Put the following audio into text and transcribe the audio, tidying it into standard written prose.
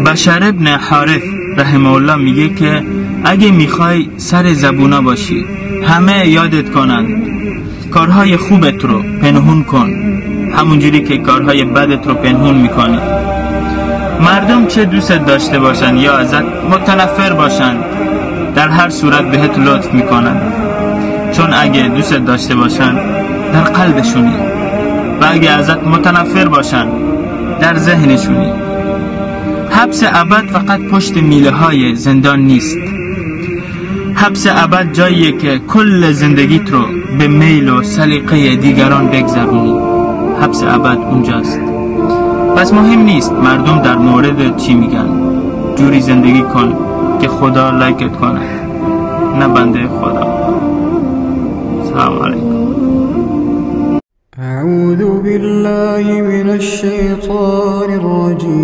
بشر ابن حارث رحمه الله میگه که اگه میخوای سر زبونا باشی همه یادت کنند، کارهای خوبت رو پنهون کن همونجوری که کارهای بدت رو پنهون میکنی. مردم چه دوست داشته باشن یا ازت متنفر باشن، در هر صورت بهت لطف میکنن، چون اگه دوست داشته باشن در قلبشونی و اگه ازت متنفر باشن در ذهنشونی. حبس ابد فقط پشت میله های زندان نیست. حبس ابد جاییه که کل زندگیت رو به میل و سلیقه دیگران بگذرونی. حبس ابد اونجاست. پس مهم نیست مردم در مورد چی میگن، جوری زندگی کن که خدا لایکت کنه، نه بنده خدا. سلام علیکم. اعوذ بالله من الشیطان الرجیم.